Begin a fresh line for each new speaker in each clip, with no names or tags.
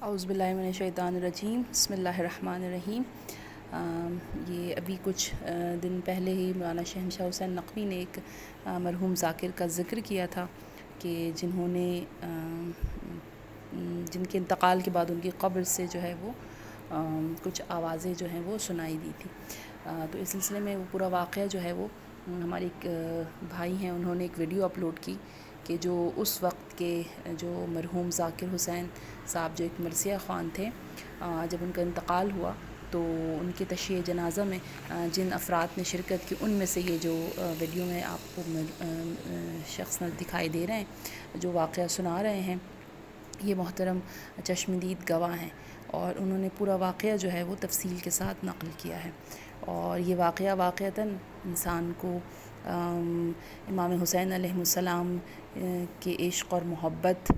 اعوذ باللہ من الشیطان الرجیم، بسم اللہ الرحمن الرحیم۔ یہ ابھی کچھ دن پہلے ہی مولانا شہنشاہ حسین نقوی نے ایک مرحوم ذاکر کا ذکر کیا تھا کہ جنہوں نے جن کے انتقال کے بعد ان کی قبر سے جو ہے وہ کچھ آوازیں جو ہیں وہ سنائی دی تھی۔ تو اس سلسلے میں وہ پورا واقعہ جو ہے وہ ہمارے ایک بھائی ہیں، انہوں نے ایک ویڈیو اپلوڈ کی کہ جو اس وقت کے جو مرحوم ذاکر حسین صاحب جو ایک مرثیہ خوان تھے، جب ان کا انتقال ہوا تو ان کے تشییع جنازہ میں جن افراد نے شرکت کی، ان میں سے یہ جو ویڈیو میں آپ کو شخص دکھائی دے رہے ہیں، جو واقعہ سنا رہے ہیں، یہ محترم چشمدید گواہ ہیں اور انہوں نے پورا واقعہ جو ہے وہ تفصیل کے ساتھ نقل کیا ہے۔ اور یہ واقعہ واقعتاً انسان کو امام حسین علیہ السلام کے عشق اور محبت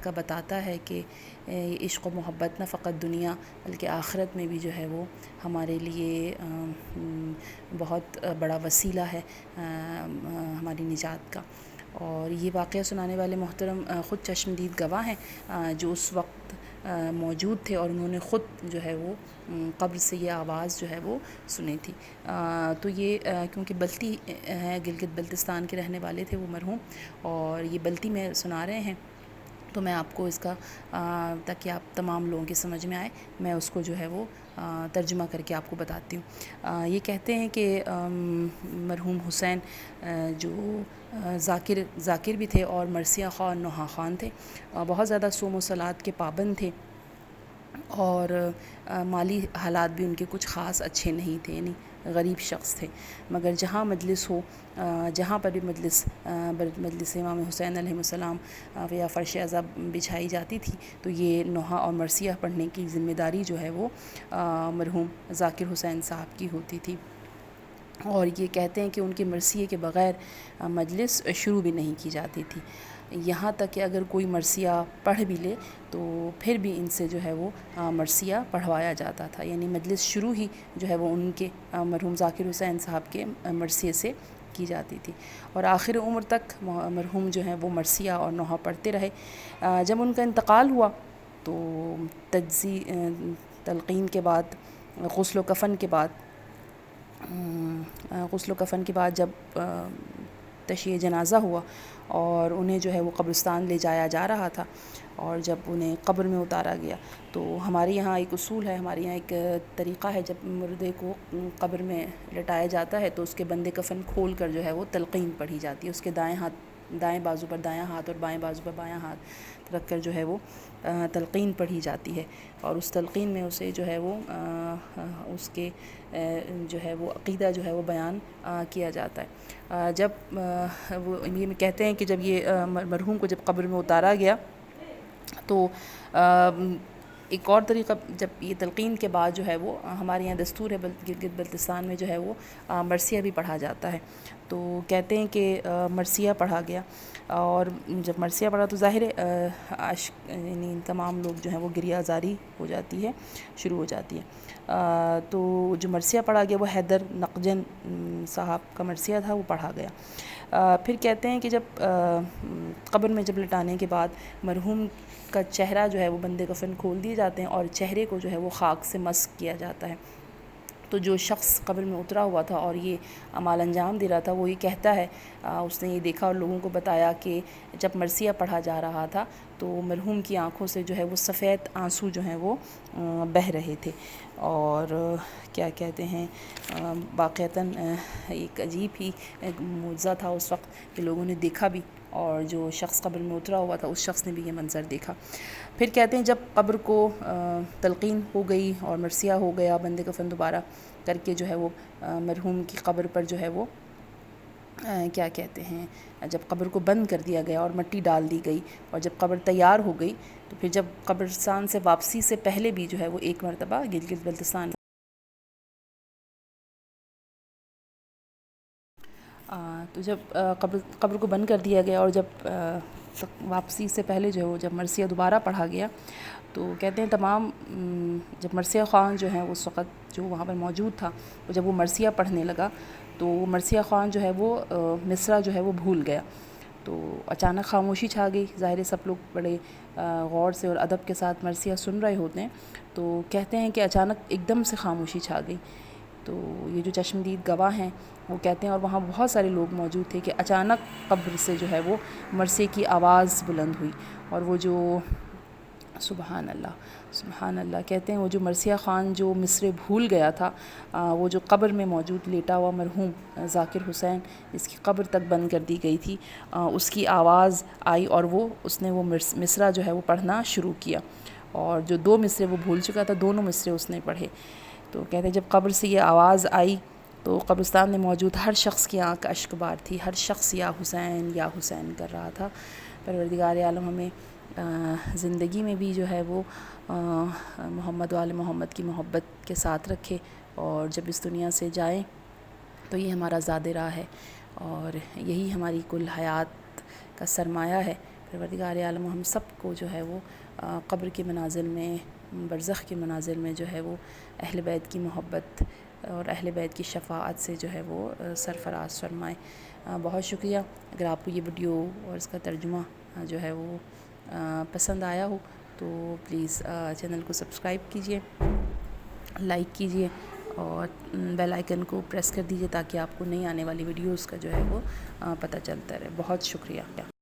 کا بتاتا ہے کہ یہ عشق و محبت نہ فقط دنیا بلکہ آخرت میں بھی جو ہے وہ ہمارے لیے بہت بڑا وسیلہ ہے ہماری نجات کا۔ اور یہ واقعہ سنانے والے محترم خود چشمدید گواہ ہیں جو اس وقت موجود تھے، اور انہوں نے خود جو ہے وہ قبر سے یہ آواز جو ہے وہ سنی تھی۔ تو یہ کیونکہ بلتی ہے، گلگت بلتستان کے رہنے والے تھے وہ مرحوم، اور یہ بلتی میں سنا رہے ہیں، تو میں آپ کو اس کا تاکہ آپ تمام لوگوں کے سمجھ میں آئے، میں اس کو جو ہے وہ ترجمہ کر کے آپ کو بتاتی ہوں۔ یہ کہتے ہیں کہ مرحوم حسین جو ذاکر بھی تھے اور مرثیہ خوان نوحہ خوان تھے، بہت زیادہ صوم و صلات کے پابند تھے، اور مالی حالات بھی ان کے کچھ خاص اچھے نہیں تھے، یعنی غریب شخص تھے، مگر جہاں مجلس ہو، جہاں پر بھی مجلس امام حسین علیہ السلام یا فرش عزا بچھائی جاتی تھی تو یہ نوحہ اور مرثیہ پڑھنے کی ذمہ داری جو ہے وہ مرحوم ذاکر حسین صاحب کی ہوتی تھی۔ اور یہ کہتے ہیں کہ ان کے مرثیے کے بغیر مجلس شروع بھی نہیں کی جاتی تھی، یہاں تک کہ اگر کوئی مرثیہ پڑھ بھی لے تو پھر بھی ان سے جو ہے وہ مرثیہ پڑھوایا جاتا تھا، یعنی مجلس شروع ہی جو ہے وہ ان کے مرحوم ذاکر حسین صاحب کے مرثیے سے کی جاتی تھی، اور آخر عمر تک مرحوم جو ہیں وہ مرثیہ اور نوحہ پڑھتے رہے۔ جب ان کا انتقال ہوا تو تلقین کے بعد، غسل و کفن کے بعد جب تشییع جنازہ ہوا اور انہیں جو ہے وہ قبرستان لے جایا جا رہا تھا، اور جب انہیں قبر میں اتارا گیا تو ہمارے یہاں ایک اصول ہے، ہمارے یہاں ایک طریقہ ہے، جب مردے کو قبر میں لٹایا جاتا ہے تو اس کے بندے کفن کھول کر جو ہے وہ تلقین پڑھی جاتی ہے، اس کے دائیں بازو پر دایاں ہاتھ اور بائیں بازو پر بایاں ہاتھ رکھ کر جو ہے وہ تلقین پڑھی جاتی ہے، اور اس تلقین میں اسے جو ہے وہ اس کے جو ہے وہ عقیدہ جو ہے وہ بیان کیا جاتا ہے۔ جب وہ یہ کہتے ہیں کہ جب یہ مرحوم کو جب قبر میں اتارا گیا تو ایک اور طریقہ، جب یہ تلقین کے بعد جو ہے وہ ہمارے یہاں دستور ہے، گلگت بلتستان میں جو ہے وہ مرثیہ بھی پڑھا جاتا ہے، تو کہتے ہیں کہ مرثیہ پڑھا گیا، اور جب مرثیہ پڑھا تو ظاہر یعنی تمام لوگ جو ہیں وہ گریہ زاری ہو جاتی ہے، شروع ہو جاتی ہے۔ تو جو مرثیہ پڑھا گیا وہ حیدر نقجن صاحب کا مرثیہ تھا، وہ پڑھا گیا۔ پھر کہتے ہیں کہ جب قبر میں جب لٹانے کے بعد مرحوم کا چہرہ جو ہے وہ بندے کفن کھول دیے جاتے ہیں، اور چہرے کو جو ہے وہ خاک سے مسح کیا جاتا ہے، تو جو شخص قبر میں اترا ہوا تھا اور یہ اعمال انجام دے رہا تھا وہ یہ کہتا ہے، اس نے یہ دیکھا اور لوگوں کو بتایا کہ جب مرثیہ پڑھا جا رہا تھا تو مرحوم کی آنکھوں سے جو ہے وہ سفید آنسو جو ہیں وہ بہہ رہے تھے، اور کیا کہتے ہیں واقعتاً ایک عجیب ہی معجزہ تھا اس وقت کہ لوگوں نے دیکھا بھی، اور جو شخص قبر میں اترا ہوا تھا اس شخص نے بھی یہ منظر دیکھا۔ پھر کہتے ہیں جب قبر کو تلقین ہو گئی اور مرثیہ ہو گیا، بندے کفن دوبارہ کر کے جو ہے وہ مرحوم کی قبر پر جو ہے وہ کیا کہتے ہیں، جب قبر کو بند کر دیا گیا اور مٹی ڈال دی گئی، اور جب قبر تیار ہو گئی تو پھر جب قبرستان سے واپسی سے پہلے بھی جو ہے وہ ایک مرتبہ گلگت بلتستان تو جب قبر کو بند کر دیا گیا اور جب واپسی سے پہلے جو ہے وہ جب مرثیہ دوبارہ پڑھا گیا تو کہتے ہیں تمام جب مرثیہ خوان جو ہیں اس وقت جو وہاں پر موجود تھا، جب وہ مرثیہ پڑھنے لگا تو وہ مرثیہ خوان جو ہے وہ مصرع جو ہے وہ بھول گیا، تو اچانک خاموشی چھا گئی. ظاہر ہے سب لوگ بڑے غور سے اور ادب کے ساتھ مرثیہ سن رہے ہوتے ہیں. تو کہتے ہیں کہ اچانک ایک دم سے خاموشی چھا گئی. تو یہ جو چشمدید گواہ ہیں وہ کہتے ہیں، اور وہاں بہت سارے لوگ موجود تھے، کہ اچانک قبر سے جو ہے وہ مرثیے کی آواز بلند ہوئی. اور وہ جو سبحان اللہ کہتے ہیں، وہ جو مرثیہ خان جو مصرع بھول گیا تھا، وہ جو قبر میں موجود لیٹا ہوا مرحوم ذاکر حسین، جس کی قبر تک بند کر دی گئی تھی، اس کی آواز آئی اور اس نے وہ مصرع جو ہے وہ پڑھنا شروع کیا. اور جو 2 مصرع وہ بھول چکا تھا، دونوں مصرع اس نے پڑھے. تو کہتے ہیں جب قبر سے یہ آواز آئی تو قبرستان میں موجود ہر شخص کی آنکھ اشک بار تھی. ہر شخص یا حسین کر رہا تھا. پروردگار عالم ہمیں زندگی میں بھی جو ہے وہ محمد و آل محمد کی محبت کے ساتھ رکھے، اور جب اس دنیا سے جائیں تو یہ ہمارا زاد راہ ہے، اور یہی ہماری کل حیات کا سرمایہ ہے. پروردگار عالم ہم سب کو جو ہے وہ قبر کے منازل میں، برزخ کے منازل میں جو ہے وہ اہل بیت کی محبت اور اہل بیت کی شفاعت سے جو ہے وہ سرفراز فرمائے. بہت شکریہ. اگر آپ کو یہ ویڈیو اور اس کا ترجمہ جو ہے وہ پسند آیا ہو تو پلیز چینل کو سبسکرائب کیجئے، لائک کیجئے، اور بیل آئیکن کو پریس کر دیجئے تاکہ آپ کو نئی آنے والی ویڈیوز کا جو ہے وہ پتہ چلتا رہے. بہت شکریہ.